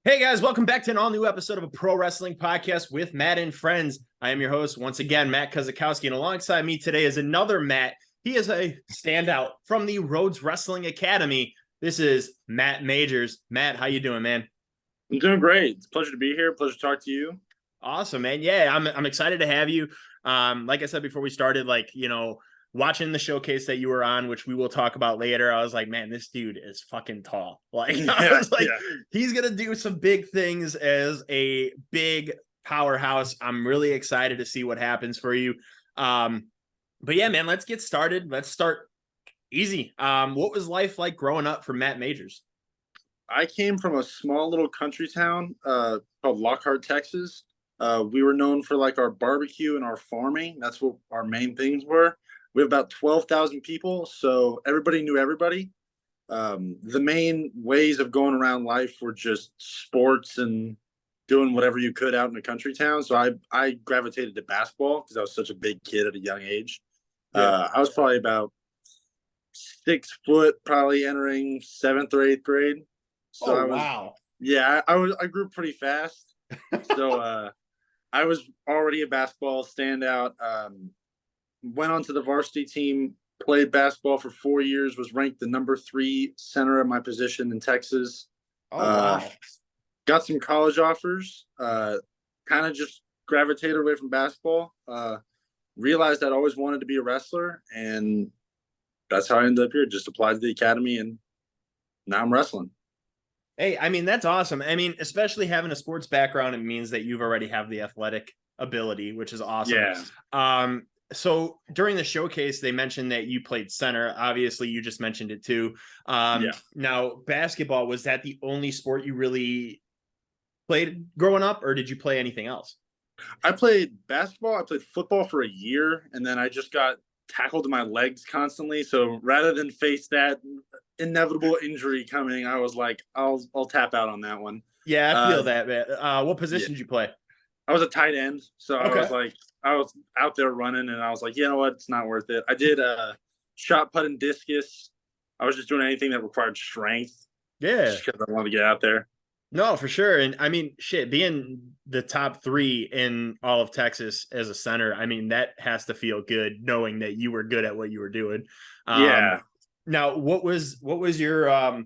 Hey guys, welcome back to an all-new episode of a pro wrestling podcast with Matt and friends. I am your host once again, Matt Kozakowski, and alongside me today is another Matt. He is a standout from the Rhodes Wrestling Academy. This is Matt Majors. Matt, how you doing, man? I'm doing great. It's a pleasure to be here. Pleasure to talk to you. Awesome, man. Yeah, I'm excited to have you. Like I said before we started, watching the showcase that you were on, which we will talk about later, I was like, man, this dude is fucking tall. I was like, he's gonna do some big things as a big powerhouse. I'm really excited to see what happens for you. But yeah, man, let's get started. Let's start easy. What was life like growing up for Matt Majors? I came from a small little country town called Lockhart, Texas. We were known for like our barbecue and our farming. That's what our main things were. We have about 12,000 people, so everybody knew everybody. The main ways of going around life were just sports and doing whatever you could out in a country town. So I gravitated to basketball because I was such a big kid at a young age. I was probably about 6 foot, probably entering seventh or eighth grade. So Wow. Yeah, I grew pretty fast. So I was already a basketball standout. Went on to the varsity team, played basketball for 4 years, was ranked the number 3 center at my position in Texas. Wow. Got some college offers. Kind of just gravitated away from basketball. Realized I'd always wanted to be a wrestler, and that's how I ended up here. Just applied to the academy, and now I'm wrestling. Hey, I mean, that's awesome. I mean, especially having a sports background, it means that you've already have the athletic ability, which is awesome. Yeah. So during the showcase, they mentioned that you played center. Obviously, you just mentioned it too. Yeah. Now, basketball, was that the only sport you really played growing up, or did you play anything else? I played basketball. I played football for a year, and then I just got tackled in my legs constantly. So rather than face that inevitable injury coming, I was like, I'll tap out on that one. Yeah, I feel that, man. What Yeah. position did you play? I was a tight end, so Okay. I was out there running, and I was like, you know what, it's not worth it. I did shot put and discus. I was just doing anything that required strength, Yeah. just because I wanted to get out there. No, for sure. And I mean, shit, being the top 3 in all of Texas as a center, I mean, that has to feel good knowing that you were good at what you were doing. Yeah, Now, what was your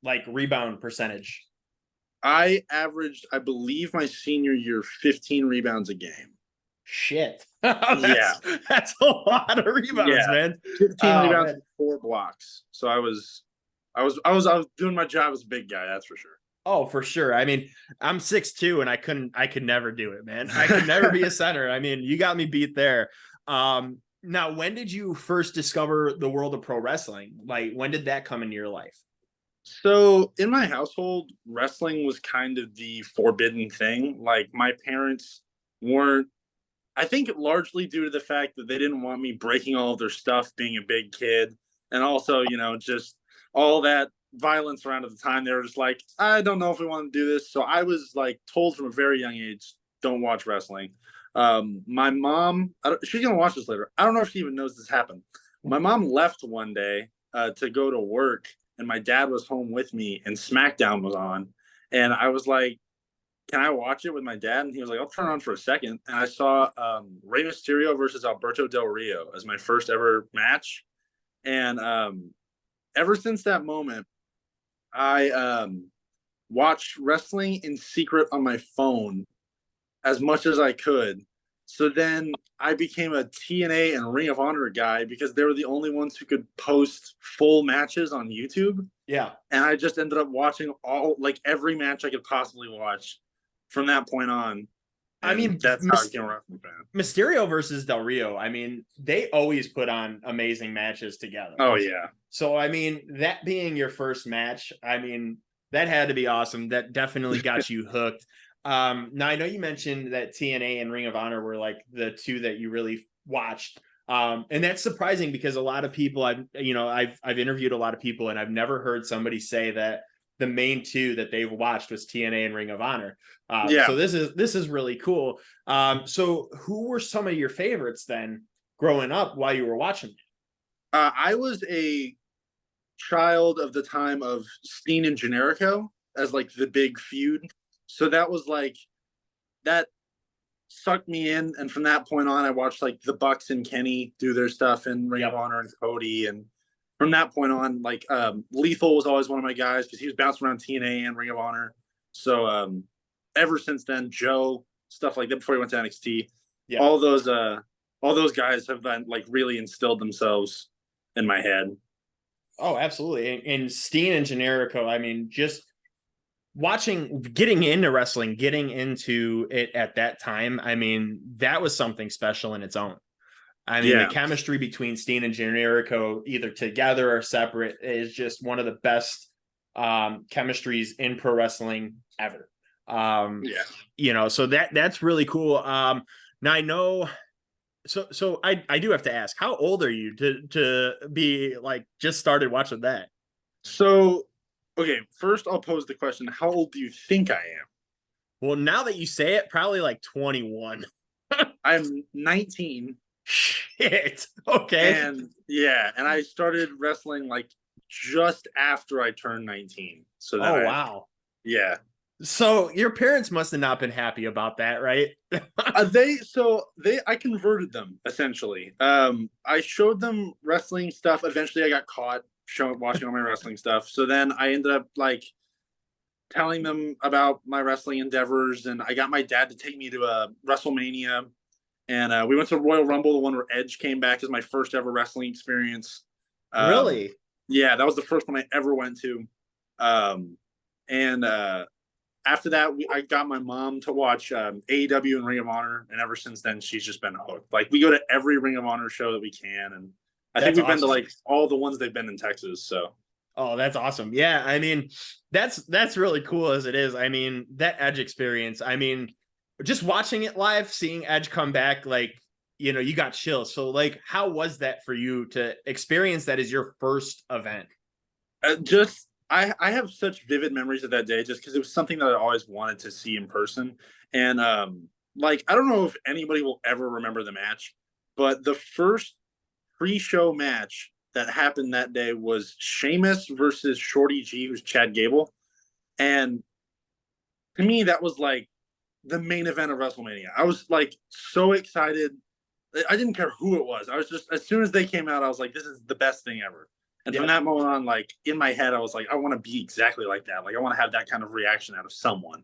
rebound percentage? I averaged, I believe, my senior year 15 rebounds a game. Shit. Yeah, That's a lot of rebounds, yeah, man. 15 Oh rebounds man. and 4 blocks. So I was doing my job as a big guy, that's for sure. Oh, for sure. I mean, I'm 6'2" and I could never do it, man. I could never be a center. I mean, you got me beat there. Now, when did you first discover the world of pro wrestling? Like, when did that come into your life? So in my household, wrestling was kind of the forbidden thing. Like my parents weren't, I think largely due to the fact that they didn't want me breaking all of their stuff being a big kid. And also, just all that violence around at the time. They were just like, I don't know if we want to do this. So I was like told from a very young age, don't watch wrestling. My mom, she's going to watch this later. I don't know if she even knows this happened. My mom left one day to go to work, and my dad was home with me, and SmackDown was on. And I was like, can I watch it with my dad? And he was like, I'll turn on for a second. And I saw Rey Mysterio versus Alberto Del Rio as my first ever match. And ever since that moment, I watched wrestling in secret on my phone as much as I could. So then I became a TNA and Ring of Honor guy because they were the only ones who could post full matches on YouTube. Yeah. And I just ended up watching every match I could possibly watch from that point on. I And mean, that's how I became a wrestling fan. Mysterio versus Del Rio. I mean, they always put on amazing matches together. Oh, yeah. So, I mean, that being your first match, I mean, that had to be awesome. That definitely got you hooked. Now I know you mentioned that TNA and Ring of Honor were like the 2 that you really watched. And that's surprising because a lot of people I've interviewed a lot of people, and I've never heard somebody say that the main 2 that they've watched was TNA and Ring of Honor. So this is really cool. So who were some of your favorites then growing up while you were watching? I was a child of the time of Steen and Generico. as like the big feud. So that was like that sucked me in, and from that point on, I watched like the Bucks and Kenny do their stuff in Ring of Yep. Honor and Cody, and from that point on, like Lethal was always one of my guys because he was bouncing around TNA and Ring of Honor. So ever since then, Joe, stuff like that before he went to NXT, Yep. all those guys have been like really instilled themselves in my head. Oh, absolutely. And Steen and Generico, I mean, just getting into wrestling, getting into it at that time, I mean, that was something special in its own. I mean, the Yeah, chemistry between Steen and Generico, either together or separate, is just one of the best chemistries in pro wrestling ever. yeah. So that's really cool. Now I know. So I do have to ask, how old are you to be like just started watching that? So okay, first I'll pose the question: how old do you think I am? Well, now that you say it, probably like 21. I'm 19. Shit. Okay. And yeah, and I started wrestling like just after I turned 19. So then Oh wow. yeah. So your parents must have not been happy about that, right? I converted them essentially. I showed them wrestling stuff. Eventually I got caught watching all my wrestling stuff. So then I ended up like telling them about my wrestling endeavors, and I got my dad to take me to a WrestleMania, and we went to Royal Rumble, the one where Edge came back, as my first ever wrestling experience. Um, Really? yeah, that was the first one I ever went to. And after that, I got my mom to watch AEW and Ring of Honor, and ever since then, she's just been hooked. Like we go to every Ring of Honor show that we can, and I think That's we've been to awesome. like all the ones they've been in Texas. So Oh, that's awesome. Yeah, I mean, that's really cool as it is. I mean, that Edge experience, I mean, just watching it live, seeing Edge come back, like, you got chills. So, like, how was that for you to experience that as your first event? just I have such vivid memories of that day just because it was something that I always wanted to see in person. And like I don't know if anybody will ever remember the match, but the first pre-show match that happened that day was Sheamus versus Shorty G, who's Chad Gable. And to me, that was like the main event of WrestleMania. I was like so excited. I didn't care who it was. I was just, as soon as they came out, I was like, this is the best thing ever. And from Yep. that moment on, like in my head, I was like, I want to be exactly like that. Like I want to have that kind of reaction out of someone.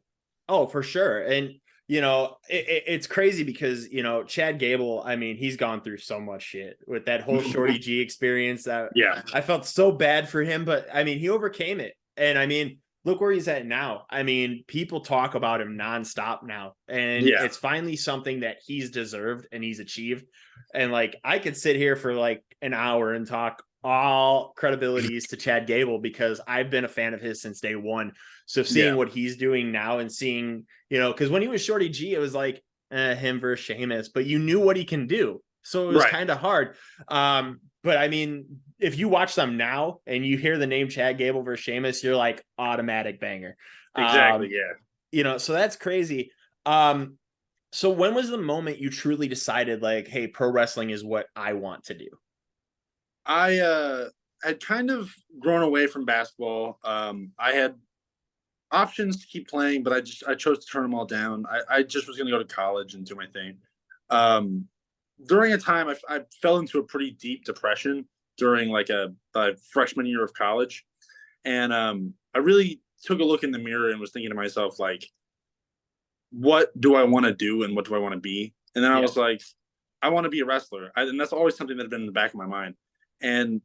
Oh, for sure. And it's crazy because Chad Gable, I mean, he's gone through so much shit with that whole Shorty G experience that Yeah. I felt so bad for him, but I mean, he overcame it. And I mean, look where he's at now. I mean, people talk about him nonstop now, and Yeah. it's finally something that he's deserved and he's achieved. And like, I could sit here for like an hour and talk all credibilities to Chad Gable because I've been a fan of his since day one. So seeing Yeah. what he's doing now and seeing, because when he was Shorty G, it was like him versus Sheamus, but you knew what he can do. So it was Right. kind of hard. But I mean, if you watch them now and you hear the name Chad Gable versus Sheamus, you're like automatic banger. Exactly. Yeah. So that's crazy. So when was the moment you truly decided like, hey, pro wrestling is what I want to do? I had kind of grown away from basketball. I had options to keep playing, but I chose to turn them all down. I just was going to go to college and do my thing. Um, During a time, I fell into a pretty deep depression during like a freshman year of college, and I really took a look in the mirror and was thinking to myself like, what do I want to do and what do I want to be? And then I was Yep. like, I want to be a wrestler, and that's always something that had been in the back of my mind. And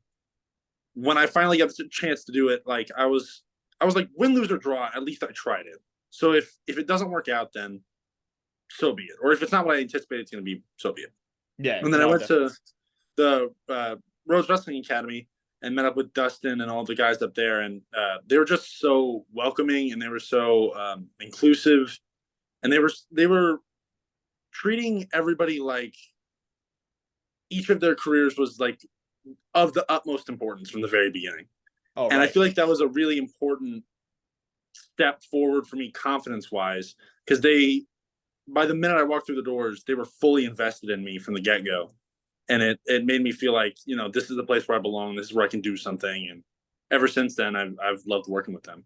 when I finally got the chance to do it, like I was like, win, lose or draw, at least I tried it. So if it doesn't work out, then so be it. Or if it's not what I anticipate it's going to be, so be it. Yeah. And then I No, went to definitely. the Rhodes Wrestling Academy and met up with Dustin and all the guys up there, and they were just so welcoming and they were so inclusive, and they were treating everybody like each of their careers was like of the utmost importance from the very beginning. Oh, And I right. feel like that was a really important step forward for me confidence wise, because they, by the minute I walked through the doors, they were fully invested in me from the get go. And it made me feel like, this is the place where I belong. This is where I can do something. And ever since then, I've loved working with them.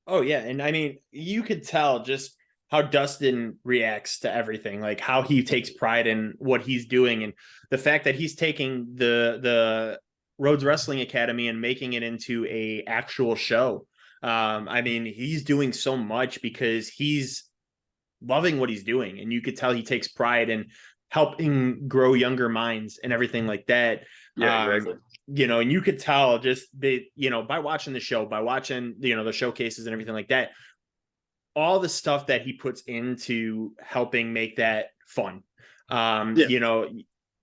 Oh yeah, and I mean, you could tell just how Dustin reacts to everything, like how he takes pride in what he's doing, and the fact that he's taking the Rhodes Wrestling Academy and making it into a actual show. I mean, he's doing so much because he's loving what he's doing, and you could tell he takes pride in helping grow younger minds and everything like that. Yeah, Um, exactly. and you could tell just by watching the show, by watching the showcases and everything like that, all the stuff that he puts into helping make that fun. Yeah,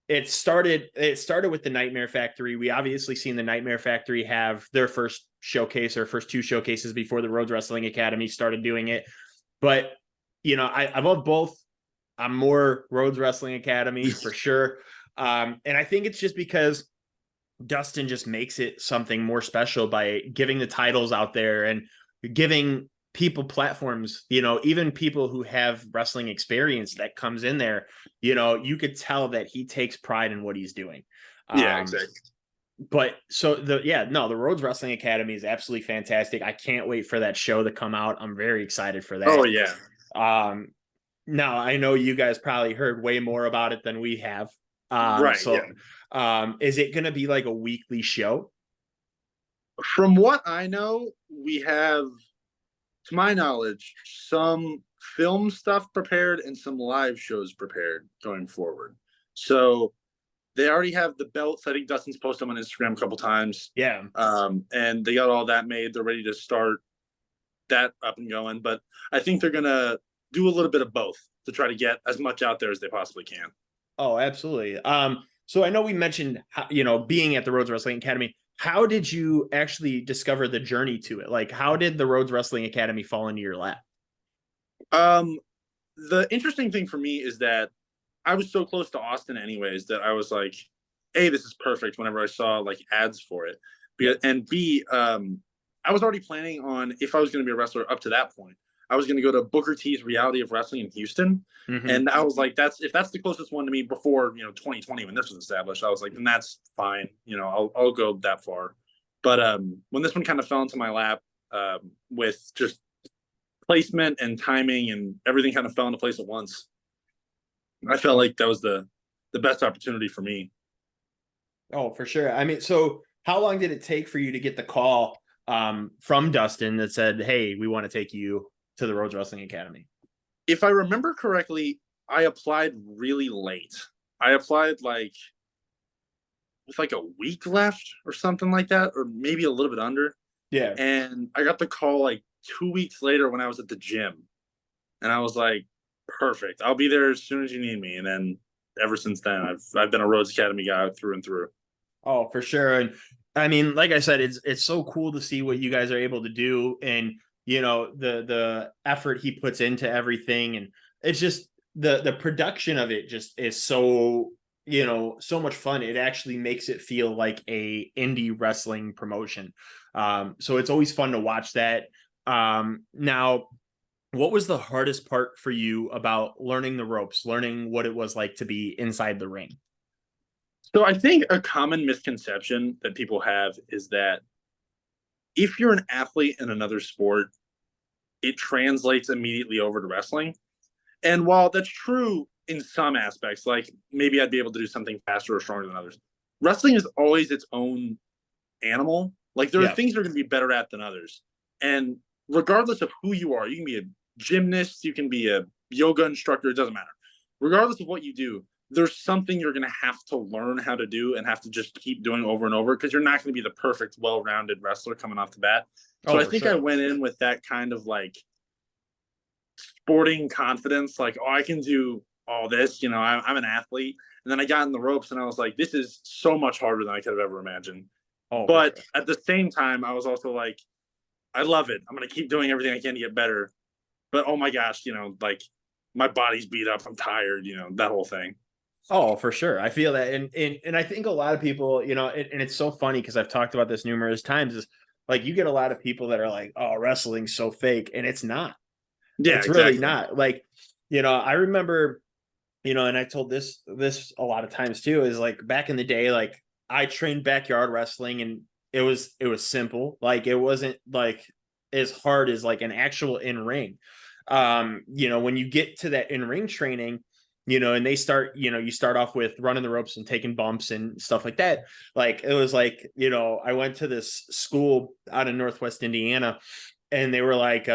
It started with the Nightmare Factory. We obviously seen the Nightmare Factory have their first showcase or first two showcases before the Rhodes Wrestling Academy started doing it. But I love both. I'm more Rhodes Wrestling Academy for sure. And I think it's just because Dustin just makes it something more special by giving the titles out there and giving people platforms, even people who have wrestling experience that comes in there, you could tell that he takes pride in what he's doing. yeah, Um, exactly. but so the Rhodes Wrestling Academy is absolutely fantastic. I can't wait for that show to come out. I'm very excited for Oh that. yeah. Um, now I know you guys probably heard way more about it than we have. Right, yeah. Is it going to be like a weekly show? From what I know, we have, to my knowledge, some film stuff prepared and some live shows prepared going forward. So they already have the belts. I think Dustin's posted them on Instagram a couple times. Yeah. And they got all that made. They're ready to start that up and going. But I think they're gonna do a little bit of both to try to get as much out there as they possibly can. Oh, absolutely. So I know we mentioned being at the Rhodes Wrestling Academy. How did you actually discover the journey to it? Like, how did the Rhodes Wrestling Academy fall into your lap? Um, the interesting thing for me is that I was so close to Austin anyways that I was like, A, this is perfect whenever I saw like ads for it. Yeah. And B, I was already planning on, if I was going to be a wrestler up to that point, I was going to go to Booker T's Reality of Wrestling in Houston. Mm-hmm. And I was like, if that's the closest one to me before, 2020 when this was established, I was like, then that's fine. I'll go that far. But when this one kind of fell into my lap, with just placement and timing and everything kind of fell into place at once, I felt like that was the best opportunity for me. Oh, for sure. I mean, so how long did it take for you to get the call from Dustin that said, "Hey, we want to take you to the Rhodes Wrestling Academy"? If I remember correctly, I applied really late. I applied like with like a week left or something like that, or maybe a little bit under. Yeah. And I got the call like 2 weeks later when I was at the gym. And I was like, perfect. I'll be there as soon as you need me. And then ever since then, I've been a Rhodes Academy guy through and through. Oh, for sure. And I mean, like I said, it's so cool to see what you guys are able to do, and the effort he puts into everything, and it's just the production of it just is so much fun. It actually makes it feel like a indie wrestling promotion. So it's always fun to watch that. Now, what was the hardest part for you about learning the ropes, learning what it was like to be inside the ring? So I think a common misconception that people have is that if you're an athlete in another sport, it translates immediately over to wrestling. And while that's true in some aspects, like maybe I'd be able to do something faster or stronger than others, wrestling is always its own animal. Like there are Yeah. things you're going to be better at than others. And regardless of who you are, you can be a gymnast, you can be a yoga instructor, it doesn't matter. Regardless of what you do, there's something you're going to have to learn how to do and have to just keep doing over and over because you're not going to be the perfect, well rounded wrestler coming off the bat. So Oh, I for think I sure. went in with that kind of like sporting confidence, like, oh, I can do all this, I'm an athlete. And then I got in the ropes and I was like, this is so much harder than I could have ever imagined. Oh, for But sure. at the same time, I was also like, I love it. I'm going to keep doing everything I can to get better. But oh my gosh, like my body's beat up. I'm tired, that whole thing. Oh, for sure. I feel that. And I think a lot of people, and it's so funny because I've talked about this numerous times, is like you get a lot of people that are like, oh, wrestling's so fake. And it's not. Yeah, It's really exactly. not. Like, I remember, and I told this a lot of times too, is like back in the day, like I trained backyard wrestling, and it was simple. Like it wasn't like as hard as like an actual in ring. When you get to that in ring training, and they start, you start off with running the ropes and taking bumps and stuff like that. Like it was like, I went to this school out in Northwest Indiana, and they were like,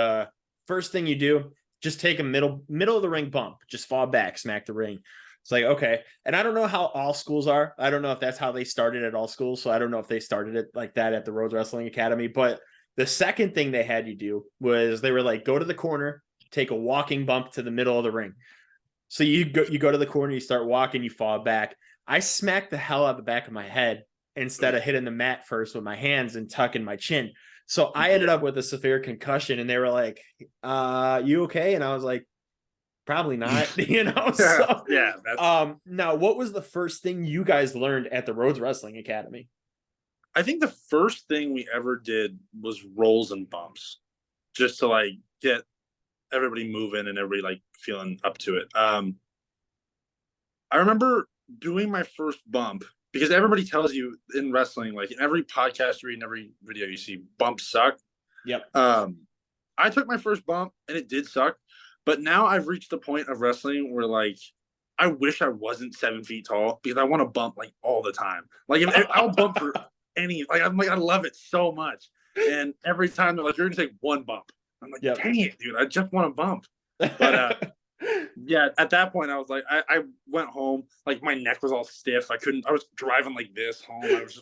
first thing you do, just take a middle of the ring bump, just fall back, smack the ring. It's like, okay. And I don't know how all schools are. I don't know if that's how they started at all schools. So I don't know if they started it like that at the Rhodes Wrestling Academy. But the second thing they had you do was they were like, go to the corner, take a walking bump to the middle of the ring. So you go to the corner, you start walking, you fall back. I smacked the hell out of the back of my head instead of hitting the mat first with my hands and tucking my chin. So I ended up with a severe concussion, and they were like, you okay? And I was like, probably not, So yeah. now what was the first thing you guys learned at the Rhodes Wrestling Academy? I think the first thing we ever did was rolls and bumps, just to like get everybody moving and everybody like feeling up to it. I remember doing my first bump because everybody tells you in wrestling, like in every podcast you read, in every video you see, bumps suck. Yep. I took my first bump and it did suck, but now I've reached the point of wrestling where like I wish I wasn't 7 feet tall because I want to bump like all the time. Like I'll bump for any, like I'm like I love it so much. And every time they're like, you're gonna take one bump. I'm like, yep. Dang it, dude, I just want to bump. But yeah, at that point I was like, I went home, like my neck was all stiff. I was driving like this home. I was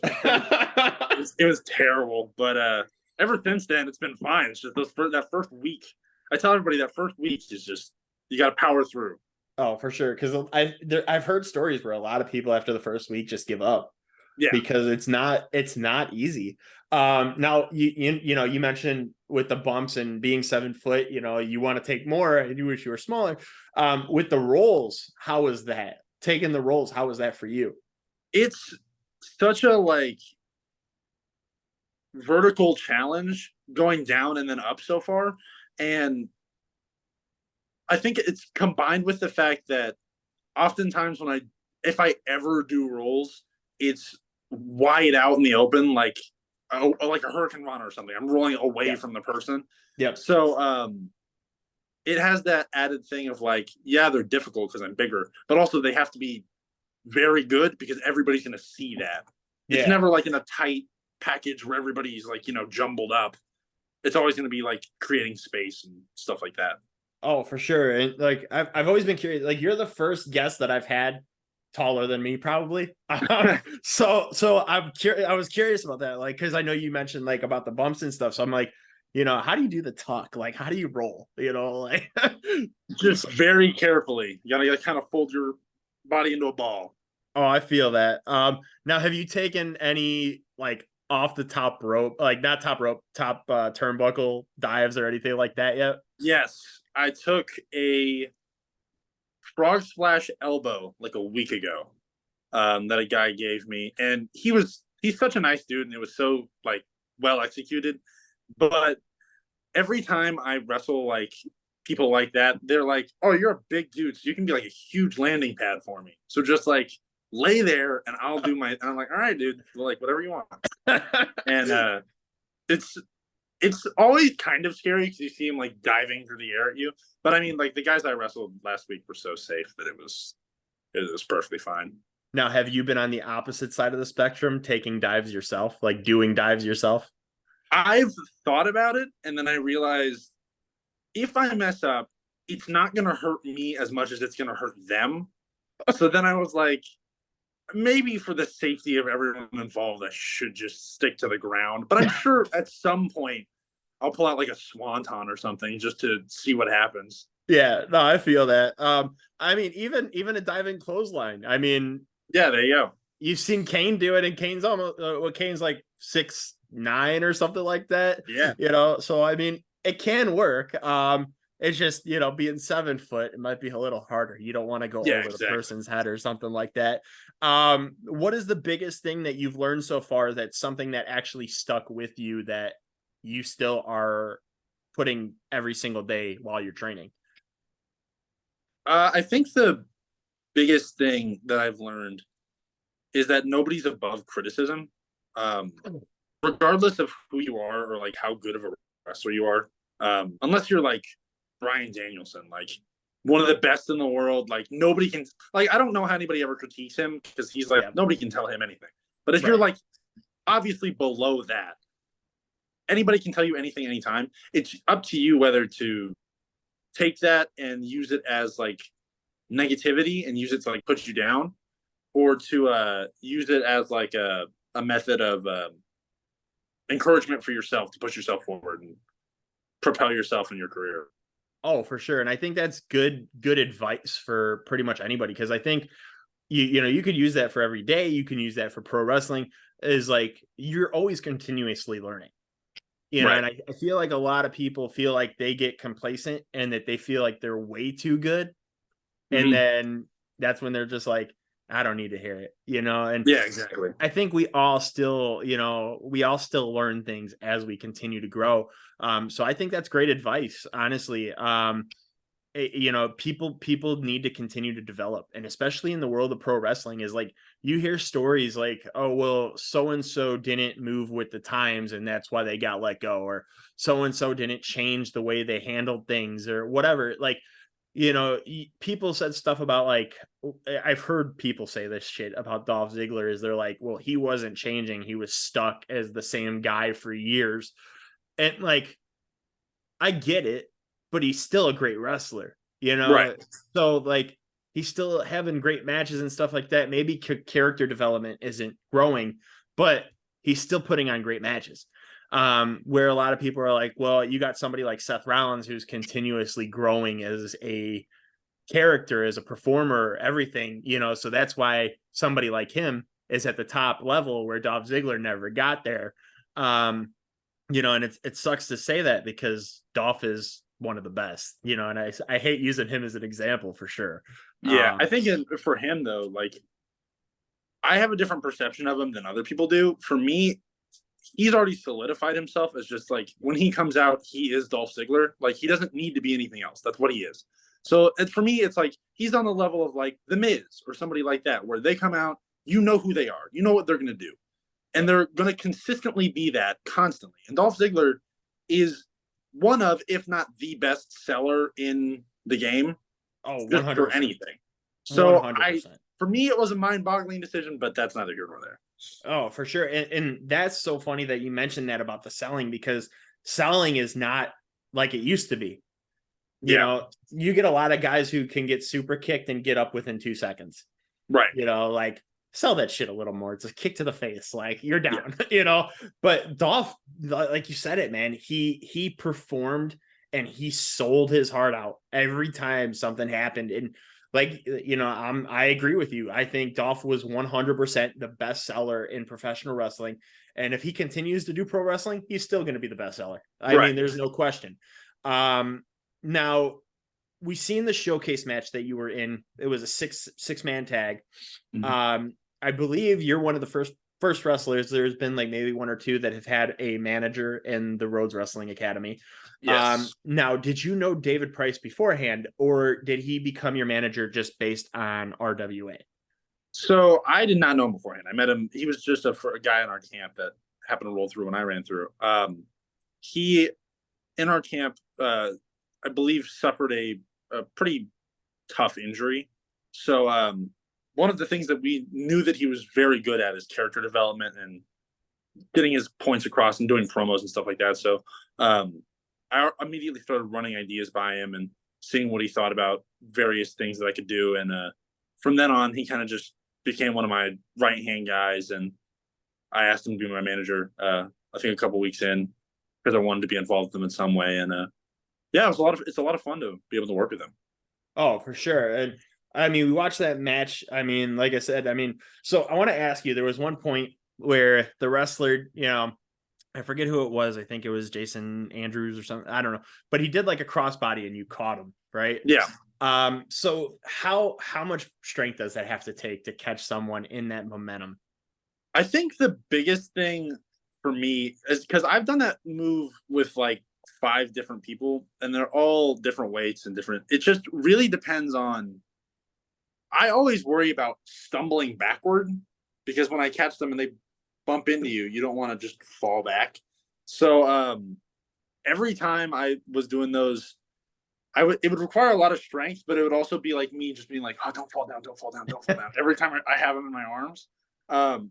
just, it was terrible. But ever since then it's been fine. It's just that first week. I tell everybody that first week is just, you got to power through. Oh, for sure. Because I've heard stories where a lot of people after the first week just give up. Yeah, because it's not easy. Now you mentioned with the bumps and being 7 foot, you want to take more and you wish you were smaller. With the rolls, how was that? Taking the rolls, how was that for you? It's such a like vertical challenge going down and then up so far. And I think it's combined with the fact that oftentimes if I ever do rolls, it's wide out in the open, like a hurricane run or something. I'm rolling away from the person. Yep. So it has that added thing of like, yeah, they're difficult because I'm bigger, but also they have to be very good because everybody's going to see that. Yeah. It's never like in a tight package where everybody's like, jumbled up. It's always going to be like creating space and stuff like that. Oh, for sure. And like, I've always been curious, like you're the first guest that I've had taller than me, probably. So I'm curious. I was curious about that. Like, cause I know you mentioned like about the bumps and stuff. So I'm like, how do you do the tuck? Like, how do you roll? Like just very carefully. You gotta kind of fold your body into a ball. Oh, I feel that. Now have you taken any like off the top rope, like not top rope, top turnbuckle dives or anything like that yet? Yes. I took a frog splash elbow like a week ago that a guy gave me. And he's such a nice dude and it was so like well executed. But every time I wrestle like people like that, they're like, oh, you're a big dude, so you can be like a huge landing pad for me. So just like lay there and I'll do my, and I'm like, all right, dude, like whatever you want. And it's always kind of scary because you see him like diving through the air at you. But I mean, like the guys I wrestled last week were so safe that it was perfectly fine. Now, have you been on the opposite side of the spectrum, taking dives yourself, like doing dives yourself? I've thought about it, and then I realized if I mess up, it's not going to hurt me as much as it's going to hurt them. So then I was like, maybe for the safety of everyone involved, I should just stick to the ground. But I'm sure at some point I'll pull out like a swanton or something just to see what happens. Yeah, no, I feel that. I mean, even a diving clothesline. I mean, yeah, there you go. You've seen Kane do it, and Kane's almost Kane's like 6'9" or something like that. Yeah, so I mean, it can work. It's just, being 7 foot, it might be a little harder. You don't want to go over the person's head or something like that. What is the biggest thing that you've learned so far that's something that actually stuck with you that you still are putting every single day while you're training? I think the biggest thing that I've learned is that nobody's above criticism. Regardless of who you are or like how good of a wrestler you are. Unless you're like Bryan Danielson, like one of the best in the world. Like nobody can, like, I don't know how anybody ever critiques him because he's like, Yeah. nobody can tell him anything. But if you're Right. like obviously below that, anybody can tell you anything anytime. It's up to you whether to take that and use it as like negativity and use it to like put you down, or to use it as like a method of encouragement for yourself to push yourself forward and propel yourself in your career. Oh, for sure. And I think that's good advice for pretty much anybody, because I think you could use that for every day. You can use that for pro wrestling. Is like you're always continuously learning. Right. And I feel like a lot of people feel like they get complacent and that they feel like they're way too good. And Mm-hmm. then that's when they're just like, I don't need to hear it, and Yeah, exactly. I think we all still learn things as we continue to grow. So I think that's great advice, honestly. People need to continue to develop, and especially in the world of pro wrestling, is like you hear stories like, oh well, so and so didn't move with the times and that's why they got let go, or so and so didn't change the way they handled things, or whatever. Like, people said stuff about, like, I've heard people say this shit about Dolph Ziggler, is they're like, well, he wasn't changing, he was stuck as the same guy for years. And like, I get it, but he's still a great wrestler, Right. So like, he's still having great matches and stuff like that. Maybe character development isn't growing, but he's still putting on great matches. Where a lot of people are like, well, you got somebody like Seth Rollins who's continuously growing as a character, as a performer, everything, so that's why somebody like him is at the top level where Dolph Ziggler never got there. And it sucks to say that, because Dolph is one of the best, and I hate using him as an example for sure. Yeah, I think for him though, like I have a different perception of him than other people do. For me, he's already solidified himself as just like when he comes out, he is Dolph Ziggler. Like he doesn't need to be anything else. That's what he is. So for me, it's like he's on the level of like The Miz or somebody like that, where they come out, you know who they are, you know what they're going to do, and they're going to consistently be that constantly. And Dolph Ziggler is one of, if not the best seller in the game. Oh, just 100%. for anything. So 100%. for me, it was a mind-boggling decision, but that's neither here nor there. Oh, for sure. And that's so funny that you mentioned that about the selling, because selling is not like it used to be. You get a lot of guys who can get super kicked and get up within 2 seconds. Right. Like, sell that shit a little more. It's a kick to the face. Like, you're down, But Dolph, like you said it, man, he performed and he sold his heart out every time something happened. And like, I agree with you. I think Dolph was 100% the best seller in professional wrestling. And if he continues to do pro wrestling, he's still going to be the best seller. I mean, there's no question. Now, we seen the showcase match that you were in. It was a six-man tag. Mm-hmm. I believe you're one of the first wrestlers. There's been like maybe one or two that have had a manager in the Rhodes Wrestling Academy. Yes. Now, did you know David Price beforehand, or did he become your manager just based on RWA? So I did not know him beforehand. I met him. He was just a guy in our camp that happened to roll through when I ran through. He, in our camp, I believe suffered a pretty tough injury. So one of the things that we knew that he was very good at is character development and getting his points across and doing promos and stuff like that. So I immediately started running ideas by him and seeing what he thought about various things that I could do. And from then on, he kind of just became one of my right-hand guys. And I asked him to be my manager, I think a couple weeks in, because I wanted to be involved with him in some way. And yeah, it's a lot of fun to be able to work with him. Oh, for sure. And I mean, we watched that match. I mean, like I said, so I want to ask you, there was one point where the wrestler, I forget who it was. I think it was Jason Andrews or something. I don't know, but he did like a crossbody and you caught him, right? Yeah. So how much strength does that have to take to catch someone in that momentum? I think the biggest thing for me is because I've done that move with like 5 different people and they're all different weights and different. It just really depends on. I always worry about stumbling backward because when I catch them and they bump into you, you don't want to just fall back. So every time I was doing those, it would require a lot of strength, but it would also be like me just being like, oh, don't fall down, don't fall down, don't fall down. Every time I have them in my arms.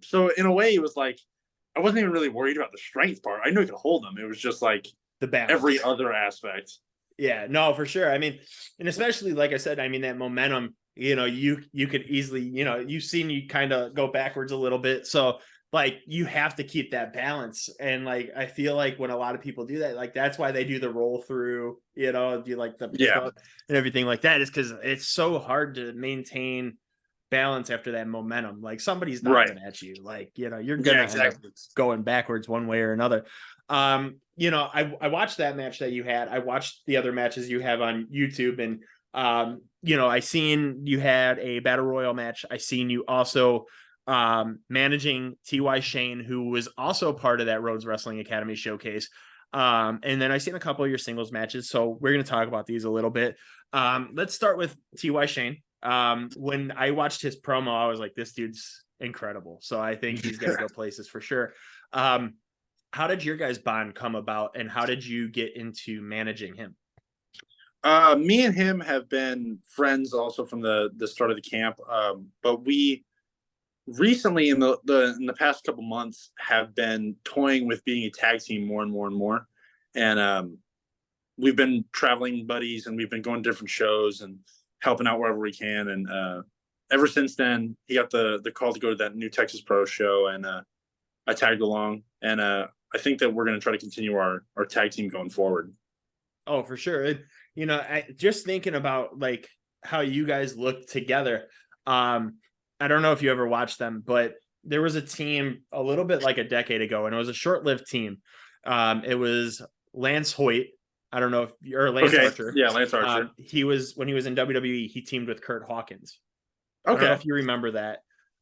So in a way, it was like I wasn't even really worried about the strength part. I knew I could hold them. It was just like The balance. every other aspect. Yeah, no, for sure. I mean, and especially like I said, I mean that momentum, you could easily, you've seen you kind of go backwards a little bit. So like you have to keep that balance. And like I feel like when a lot of people do that, like that's why they do the roll through, do like the and everything like that, is because it's so hard to maintain balance after that momentum. Like somebody's knocking at you, like you're gonna end up going backwards one way or another. I watched that match that you had. I watched the other matches you have on YouTube, and I seen you had a battle royal match. I seen you also managing T.Y. Shane, who was also part of that Rhodes Wrestling Academy showcase. And then I seen a couple of your singles matches, so we're going to talk about these a little bit. Let's start with T.Y. Shane. When I watched his promo, I was like, this dude's incredible. So I think he's going to go places for sure. How did your guys' bond come about, and how did you get into managing him? Me and him have been friends also from the start of the camp. But we recently in the past couple months have been toying with being a tag team more and more and more. And we've been traveling buddies, and we've been going to different shows and helping out wherever we can. And ever since then, he got the call to go to that new Texas Pro show, and I tagged along. And I think that we're going to try to continue our tag team going forward. Oh, for sure. Just thinking about like how you guys look together. I don't know if you ever watched them, but there was a team a little bit like a decade ago, and it was a short-lived team. It was Lance Hoyt. I don't know or Lance Archer. Yeah, Lance Archer. When he was in WWE, he teamed with Kurt Hawkins. Okay. I don't know if you remember that.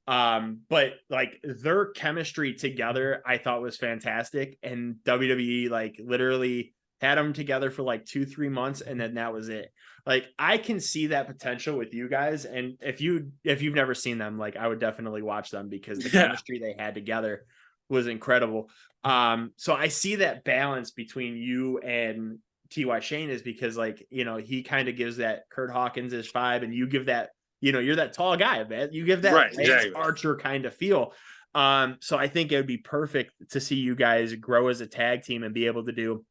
But like their chemistry together, I thought was fantastic. And WWE like literally had them together for like 2-3 months, and then that was it. Like I can see that potential with you guys. And if you've never seen them, like I would definitely watch them, because the chemistry they had together was incredible. So I see that balance between you and T.Y. Shane, is because like, he kind of gives that Kurt Hawkins-ish vibe, and you give that, you're that tall guy, man. You give that Lance Archer kind of feel. So I think it would be perfect to see you guys grow as a tag team and be able to do,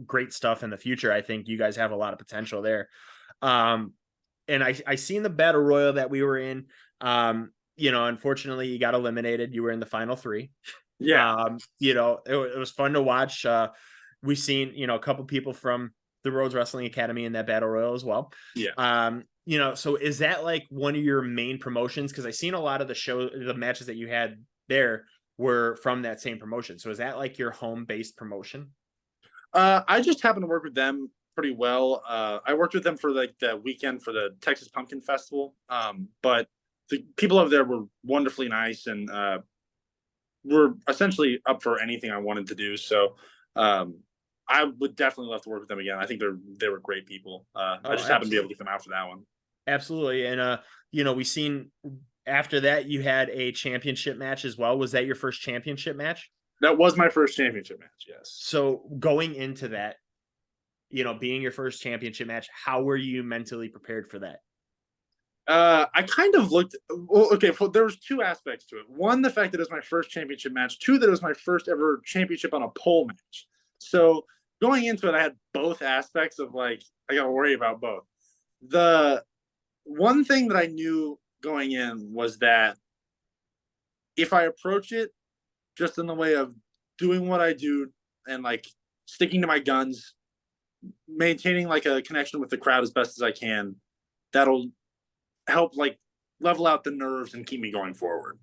great stuff in the future. I think you guys have a lot of potential there. And I seen the battle royal that we were in. Unfortunately you got eliminated. You were in the final 3. Yeah. It was fun to watch. We've seen, a couple people from the Rhodes Wrestling Academy in that battle royal as well. Yeah. So is that like one of your main promotions? Because I seen a lot of the matches that you had there were from that same promotion. So is that like your home-based promotion? I just happen to work with them pretty well. I worked with them for like the weekend for the Texas Pumpkin Festival. But the people over there were wonderfully nice, and were essentially up for anything I wanted to do. So I would definitely love to work with them again. I think they were great people. I just happened to be able to come out for that one. Absolutely. And we seen after that you had a championship match as well. Was that your first championship match? That was my first championship match, yes. So going into that, being your first championship match, how were you mentally prepared for that? I kind of looked. Well, okay, there was 2 aspects to it. One, the fact that it was my first championship match. 2, that it was my first ever championship on a pole match. So going into it, I had both aspects of like I got to worry about both. The one thing that I knew going in was that if I approach it just in the way of doing what I do and like sticking to my guns, maintaining like a connection with the crowd as best as I can, that'll help like level out the nerves and keep me going forward.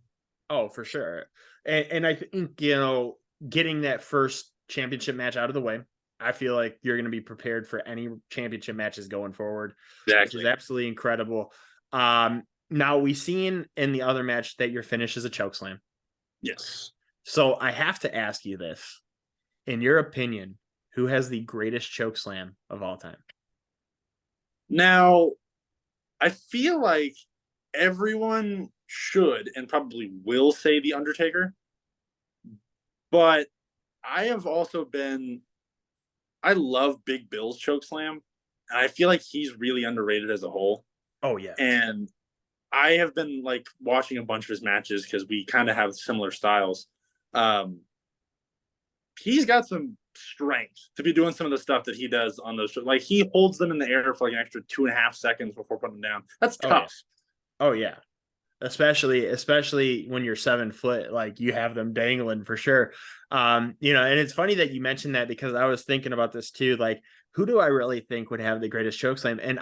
Oh, for sure. And I think, getting that first championship match out of the way, I feel like you're going to be prepared for any championship matches going forward, which is absolutely incredible. Now we've seen in the other match that your finish is a chokeslam. Yes. So I have to ask you this. In your opinion, who has the greatest chokeslam of all time? Now, I feel like everyone should and probably will say The Undertaker. But I have also been I love Big Bill's chokeslam, and I feel like he's really underrated as a whole. Oh yeah. And I have been like watching a bunch of his matches because we kind of have similar styles. Um, he's got some strength to be doing some of the stuff that he does on those. Like he holds them in the air for like an extra 2.5 seconds before putting them down. That's Oh yeah. tough. Oh yeah. Especially when you're 7 foot, like you have them dangling for sure. And it's funny that you mentioned that because I was thinking about this too. Like, who do I really think would have the greatest chokeslam? And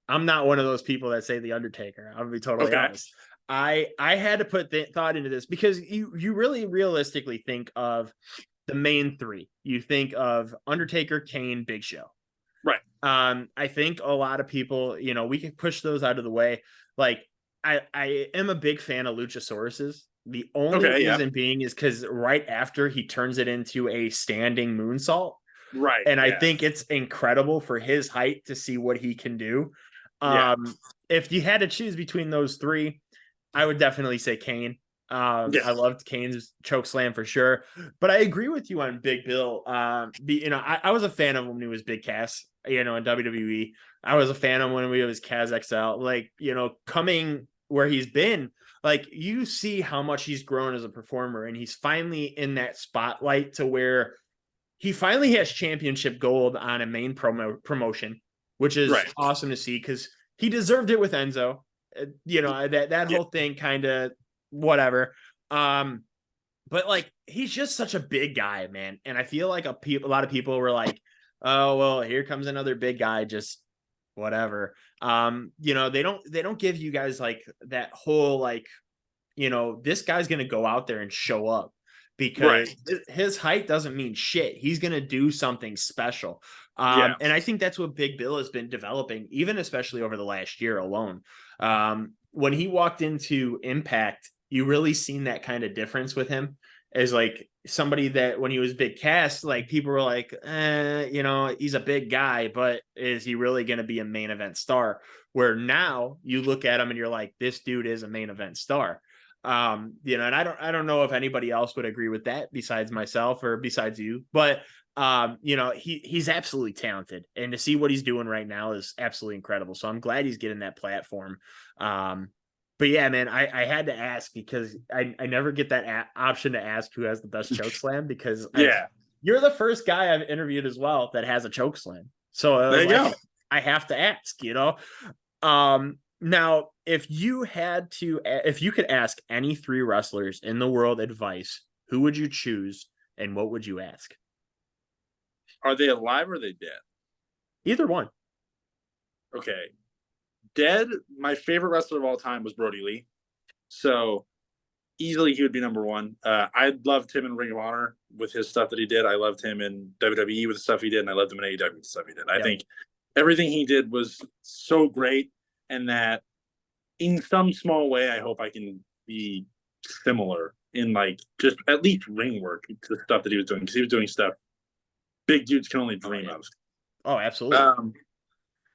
I'm not one of those people that say the Undertaker. I'm gonna be totally Okay. honest. I had to put thought into this because you really realistically think of the main three. You think of Undertaker, Kane, Big Show. Right. I think a lot of people, we can push those out of the way. Like I am a big fan of Luchasaurus's. The only reason being is because right after he turns it into a standing moonsault. Right. And I think it's incredible for his height to see what he can do. Yeah. If you had to choose between those three, I would definitely say Kane. I loved Kane's choke slam for sure, but I agree with you on Big Bill. I was a fan of him when he was Big Cass, in WWE. I was a fan of him when he was Cas XL. Like, coming where he's been, like you see how much he's grown as a performer, and he's finally in that spotlight to where he finally has championship gold on a main promotion, which is awesome to see because he deserved it with Enzo. That whole thing kind of whatever. But like he's just such a big guy, man. And I feel like a lot of people were like, oh, well, here comes another big guy, just whatever. They don't give you guys like that whole like, this guy's gonna go out there and show up because his height doesn't mean shit. He's gonna do something special. And I think that's what Big Bill has been developing, even especially over the last year alone. When he walked into Impact, you really seen that kind of difference with him as like somebody that when he was Big Cass, like people were like, he's a big guy, but is he really going to be a main event star? Where now you look at him and you're like, this dude is a main event star. And I don't know if anybody else would agree with that besides myself or besides you, but he's absolutely talented, and to see what he's doing right now is absolutely incredible. So I'm glad he's getting that platform. But yeah, man, I had to ask because I never get that option to ask who has the best choke slam because you're the first guy I've interviewed as well that has a choke slam. So there you go. I have to ask, now if you could ask any three wrestlers in the world advice, who would you choose and what would you ask? Are they alive or are they dead? Either one. Okay. Dead, my favorite wrestler of all time was Brody Lee. So easily he would be number one. I loved him in Ring of Honor with his stuff that he did. I loved him in WWE with the stuff he did, and I loved him in AEW with the stuff he did. I think everything he did was so great, and that in some small way, I hope I can be similar in like just at least ring work to the stuff that he was doing, because he was doing stuff big dudes can only dream of. Oh, absolutely.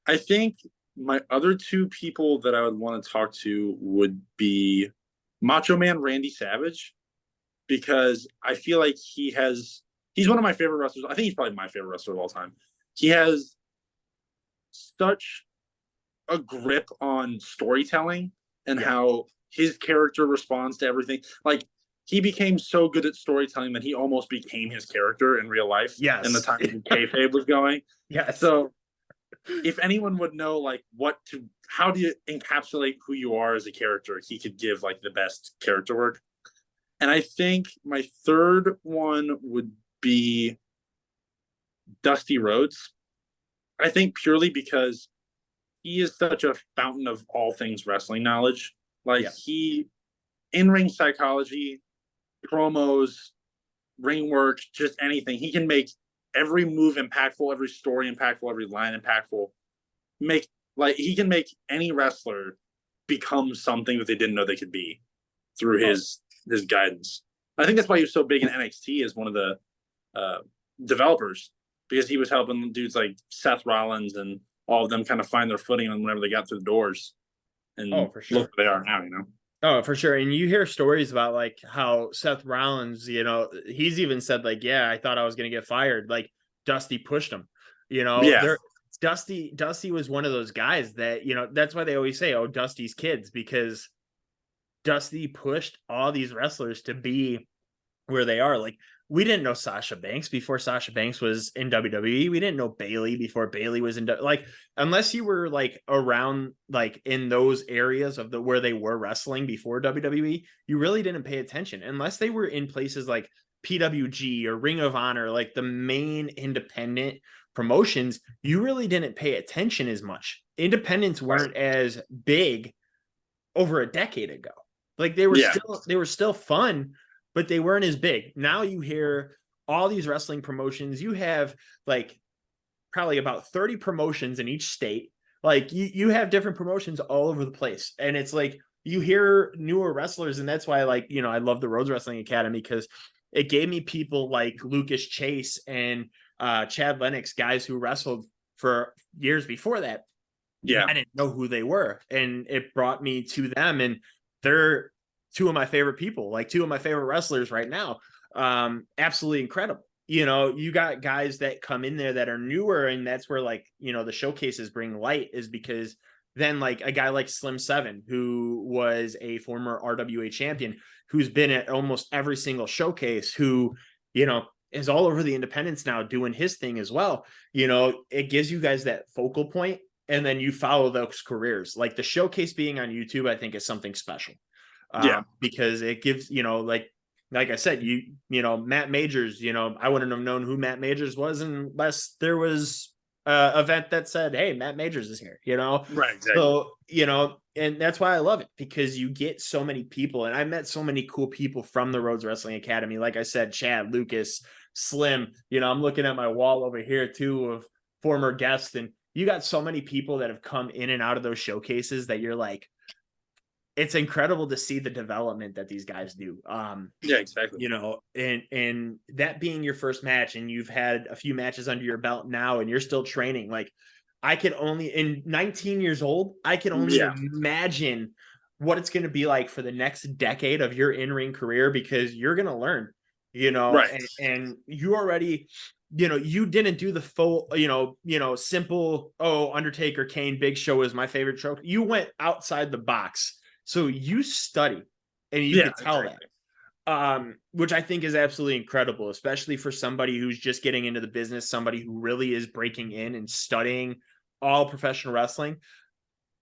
I think my other two people that I would want to talk to would be Macho Man Randy Savage, because I feel like he's one of my favorite wrestlers. I think he's probably my favorite wrestler of all time. He has such a grip on storytelling and how his character responds to everything. Like he became so good at storytelling that he almost became his character in real life. Yes. In the time when kayfabe was going. Yes. So if anyone would know like how do you encapsulate who you are as a character, he could give like the best character work. And I think my third one would be Dusty Rhodes. I think purely because he is such a fountain of all things wrestling knowledge. Like he, in-ring psychology, promos, ring work, just anything. He can make every move impactful, every story impactful, every line impactful. He can make any wrestler become something that they didn't know they could be through his guidance. I think that's why he was so big in NXT as one of the developers, because he was helping dudes like Seth Rollins and all of them kind of find their footing on whenever they got through the doors. And for sure. Look where they are now, Oh, for sure. And you hear stories about like how Seth Rollins, he's even said like, yeah, I thought I was going to get fired. Like Dusty pushed him. Yeah. Dusty was one of those guys that, that's why they always say, oh, Dusty's kids, because Dusty pushed all these wrestlers to be where they are. Like, we didn't know Sasha Banks before Sasha Banks was in WWE. We didn't know Bayley before Bayley was in, like, unless you were like around, like in those areas of where they were wrestling before WWE, you really didn't pay attention unless they were in places like PWG or Ring of Honor, like the main independent promotions. You really didn't pay attention as much. Independents weren't as big over a decade ago. Like, they were still fun, but they weren't as big. Now you hear all these wrestling promotions. You have like probably about 30 promotions in each state. Like, you have different promotions all over the place. And it's like, you hear newer wrestlers. And that's why, like, I love the Rhodes Wrestling Academy, because it gave me people like Lucas Chase and Chad Lennox, guys who wrestled for years before that. Yeah. I didn't know who they were. And it brought me to them. And they're two of my favorite people, like two of my favorite wrestlers right now. Absolutely incredible. You got guys that come in there that are newer, and that's where, like, the showcases bring light, is because then, like, a guy like Slim Seven, who was a former RWA champion, who's been at almost every single showcase, who, is all over the independents now doing his thing as well. It gives you guys that focal point, and then you follow those careers. Like, the showcase being on YouTube, I think, is something special. Because it gives, like I said, Matt Majors, I wouldn't have known who Matt Majors was unless there was an event that said, hey, Matt Majors is here, Right, exactly. So, and that's why I love it, because you get so many people, and I met so many cool people from the Rhodes Wrestling Academy. Like I said, Chad, Lucas, Slim, I'm looking at my wall over here too of former guests, and you got so many people that have come in and out of those showcases that you're like, it's incredible to see the development that these guys do. Yeah, exactly. And that being your first match, and you've had a few matches under your belt now, and you're still training. Like, I could only, in 19 years old, I can only imagine what it's going to be like for the next decade of your in-ring career, because you're going to learn, Right. and you already, you didn't do the full, simple, oh, Undertaker, Kane, Big Show is my favorite show. You went outside the box. So you study, and you could tell that, which I think is absolutely incredible, especially for somebody who's just getting into the business, somebody who really is breaking in and studying all professional wrestling.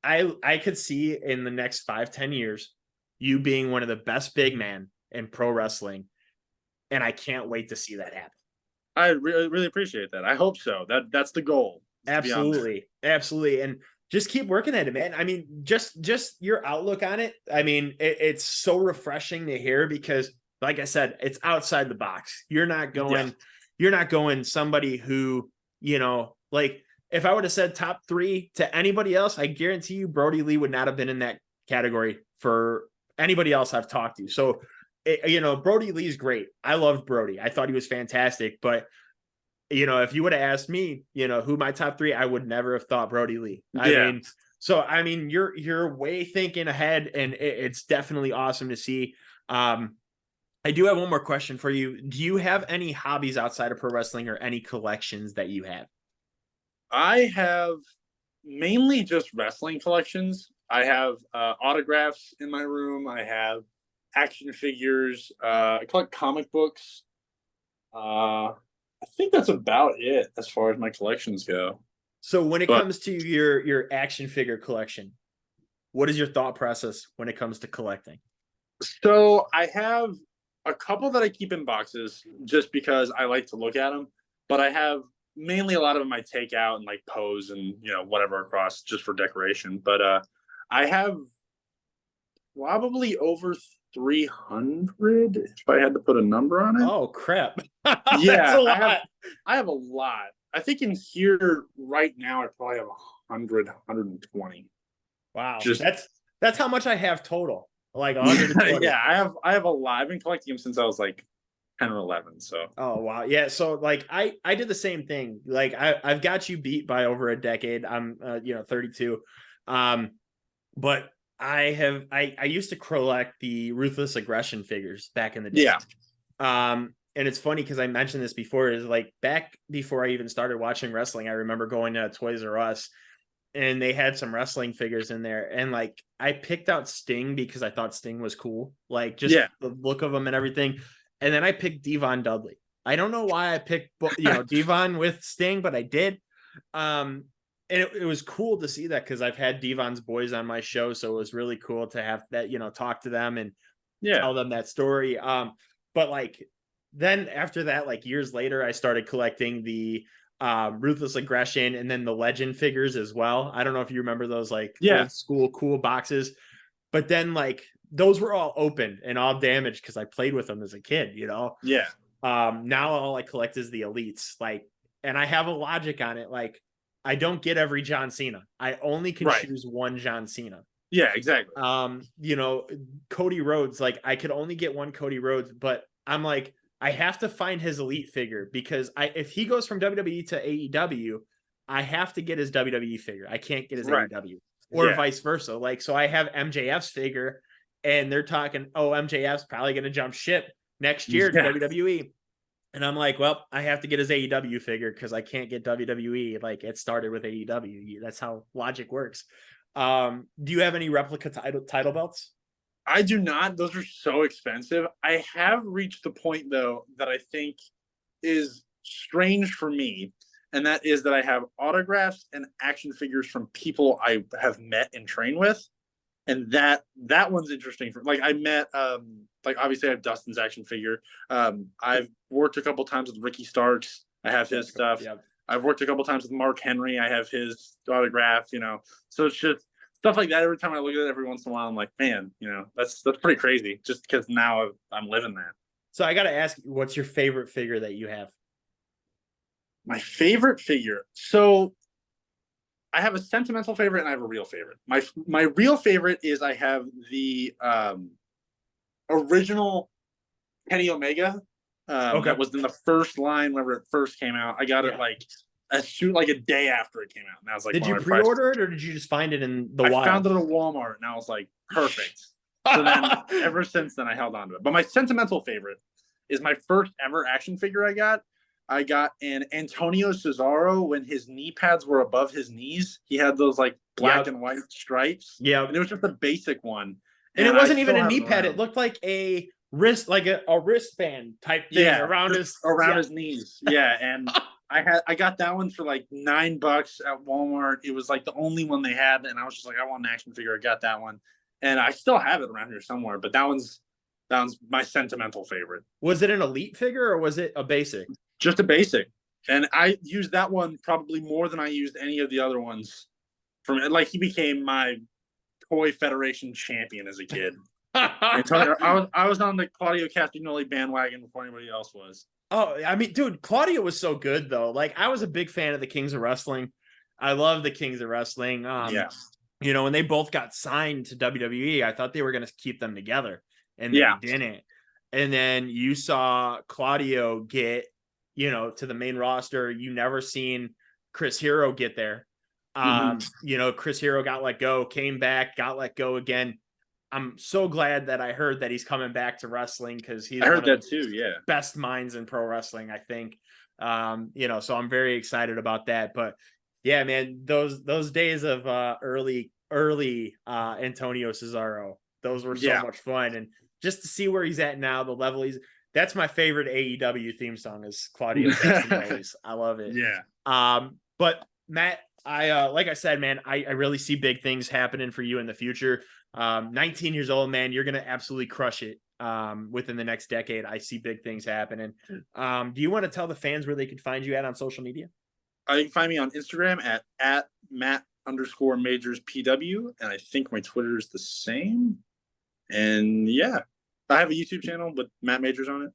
I could see in the next 5-10 years, you being one of the best big men in pro wrestling. And I can't wait to see that happen. I really appreciate that. I hope so. That's the goal. Absolutely. And just keep working at it, man. I mean, just your outlook on it. I mean, it's so refreshing to hear, because, like I said, it's outside the box. You're not going somebody who, like, if I would have said top 3 to anybody else, I guarantee you Brody Lee would not have been in that category for anybody else I've talked to. So, Brody Lee's great. I loved Brody. I thought he was fantastic, but if you would have asked me, who my top 3, I would never have thought Brody Lee. I mean, you're way thinking ahead, and it's definitely awesome to see. I do have one more question for you. Do you have any hobbies outside of pro wrestling, or any collections that you have? I have mainly just wrestling collections. I have autographs in my room. I have action figures. I collect comic books. I think that's about it as far as my collections go. So when it comes to your action figure collection, what is your thought process when it comes to collecting? So I have a couple that I keep in boxes just because I like to look at them, but I have mainly a lot of them I take out and like pose and whatever across just for decoration. But I have probably over 300 if I had to put a number on it. Oh crap. Yeah, I have a lot. I think in here right now I probably have 100, 120. Wow. That's how much I have total. Like 120. Yeah, I have a lot. I've been collecting them since I was like 10 or 11. So. Oh wow. Yeah. So like I did the same thing. Like I've got you beat by over a decade. I'm 32. But I used to collect the Ruthless Aggression figures back in the day. Yeah. and it's funny because I mentioned this before, is like back before I even started watching wrestling, I remember going to Toys R Us and they had some wrestling figures in there. And like, I picked out Sting because I thought Sting was cool, like just Yeah. the look of him and everything. And then I picked Devon Dudley. I don't know why I picked, Devon with Sting, but I did. And it was cool to see that because I've had Devon's boys on my show. So it was really cool to have that, talk to them and Yeah. tell them that story. But like, then after that, like years later, I started collecting the Ruthless Aggression and then the Legend figures as well. I don't know if you remember those like Yeah. old school cool boxes, but then like those were all open and all damaged because I played with them as a kid, Yeah. Now all I collect is the elites, like, and I have a logic on it. Like, I don't get every John Cena. I only can Right. choose one John Cena. Yeah, exactly. Cody Rhodes, like I could only get one Cody Rhodes, but I'm like, I have to find his elite figure because if he goes from WWE to AEW, I have to get his WWE figure. I can't get his Right. AEW or vice versa. Like, so I have MJF's figure and they're talking, oh, MJF's probably going to jump ship next year to WWE. And I'm like, well, I have to get his AEW figure because I can't get WWE. Like, it started with AEW. That's how logic works. Do you have any replica title belts? I do not. Those are so expensive. I have reached the point though that I think is strange for me, and that is that I have autographs and action figures from people I have met and trained with, and that one's interesting. For like, I met like obviously I have Dustin's action figure. I've worked a couple times with Ricky Starks. I have his stuff. Yep. I've worked a couple times with Mark Henry. I have his autograph. So it's just stuff like that. Every time I look at it, every once in a while, I'm like, man, that's pretty crazy. Just because now I'm living that. So I got to ask you, what's your favorite figure that you have? My favorite figure. So I have a sentimental favorite and I have a real favorite. My real favorite is I have the original Kenny Omega. That was in the first line whenever it first came out. I got it like a day after it came out, and I was like, did you pre-order it or did you just find it in the wild? I found it at Walmart, and I was like, perfect. So then, ever since then, I held on to it. But my sentimental favorite is my first ever action figure I got. I got an Antonio Cesaro when his knee pads were above his knees. He had those like black and white stripes. Yeah, and it was just a basic one. And it wasn't even a knee pad. It looked like a wrist, like a wristband type thing around his knees. Yeah, and I got that one for like $9 at Walmart. It was like the only one they had, and I was just like, I want an action figure. I got that one, and I still have it around here somewhere. But that one's my sentimental favorite. Was it an elite figure or was it a basic? Just a basic, and I used that one probably more than I used any of the other ones. Like, he became my Toy Federation champion as a kid. I was on the Claudio Castagnoli bandwagon before anybody else was. Oh, I mean, dude, Claudio was so good though. Like, I was a big fan of the Kings of Wrestling. I love the Kings of Wrestling. When they both got signed to WWE, I thought they were going to keep them together, and they didn't. And then you saw Claudio get, to the main roster. You never seen Chris Hero get there. Chris Hero got let go, came back, got let go again. I'm so glad that I heard that he's coming back to wrestling because he's one of the best minds in pro wrestling, I think. So I'm very excited about that. But yeah, man, those days of early Antonio Cesaro, those were so much fun. And just to see where he's at now, the level that's my favorite AEW theme song is Claudio Castagnoli's. I love it. Yeah. But Matt, I like I said, man, I really see big things happening for you in the future. 19 years old, man, you're gonna absolutely crush it within the next decade. I see big things happening. Do you want to tell the fans where they can find you at on social media? You can find me on Instagram at Matt_MajorsPW, and I think my Twitter is the same. And yeah, I have a YouTube channel with Matt Majors on it.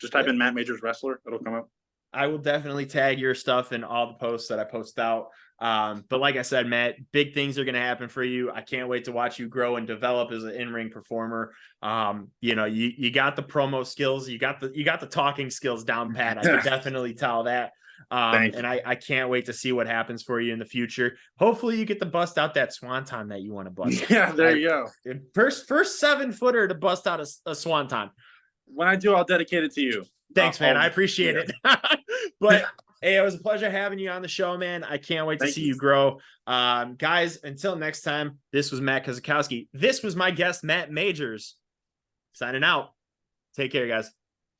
Just type in Matt Majors Wrestler, it'll come up. I will definitely tag your stuff in all the posts that I post out. But like I said, Matt, big things are going to happen for you. I can't wait to watch you grow and develop as an in-ring performer. You got the promo skills, you got the talking skills down pat. I can definitely tell that. And I can't wait to see what happens for you in the future. Hopefully you get to bust out that swanton that you want to bust. Yeah, there you go. First 7-footer to bust out a swanton. When I do, I'll dedicate it to you. Thanks, man. I appreciate it. But hey, it was a pleasure having you on the show, man. I can't wait to see you grow. Guys, until next time, this was Matt Kozakowski. This was my guest, Matt Majors. Signing out. Take care, guys.